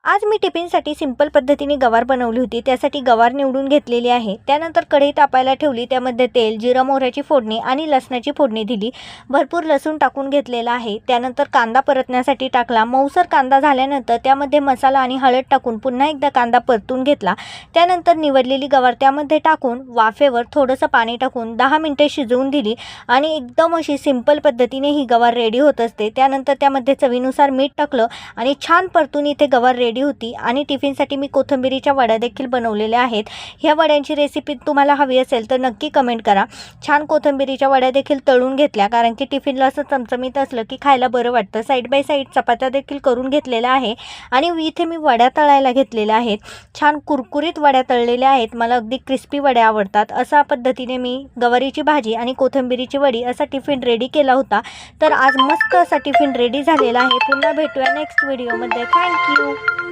आज मी टिफिनसाठी सिंपल पद्धतीने गवार बनवली होती। त्यासाठी गवार निवडून घेतलेली आहे। त्यानंतर कढई तापायला ठेवली, त्यामध्ये तेल, जिरा मोहऱ्याची फोडणी आणि लसणाची फोडणी दिली। भरपूर लसूण टाकून घेतलेला आहे। त्यानंतर कांदा परतण्यासाठी टाकला। मऊसर कांदा झाल्यानंतर त्यामध्ये मसाला आणि हळद टाकून पुन्हा एकदा कांदा परतून घेतला। त्यानंतर निवडलेली गवार त्यामध्ये टाकून वाफेवर थोडंसं पाणी टाकून 10 मिनिटे शिजवून दिली आणि एकदम अशी सिंपल पद्धतीने ही गवार रेडी होत असते। त्यानंतर त्यामध्ये चवीनुसार मीठ टाकलं आणि छान परतून इथे गवार रेडी होती। आणि टिफिनसाठी मी कोथिंबीरीच्या वड्या देखील बनवलेल्या आहेत। ह्या वड्यांची रेसिपी तुम्हाला हवी असेल तर नक्की कमेंट करा। छान कोथिंबीरीच्या वड्या देखील तळून घेतल्या, कारण की टिफिनला असं चमचमीत असलं की खायला बरं वाटतं। साईड बाय साईड चपात्या देखील करून घेतलेल्या आहे आणि इथे मी वड्या तळायला घेतलेल्या आहेत। छान कुरकुरीत वड्या तळलेल्या आहेत। मला अगदी क्रिस्पी वड्या आवडतात। अशा पद्धतीने मी गवारीची भाजी आणि कोथिंबीरीची वडी असा टिफिन रेडी केला होता। तर आज मस्त असा टिफिन रेडी झालेला आहे। पुन्हा भेटूया नेक्स्ट व्हिडिओमध्ये। थँक्यू।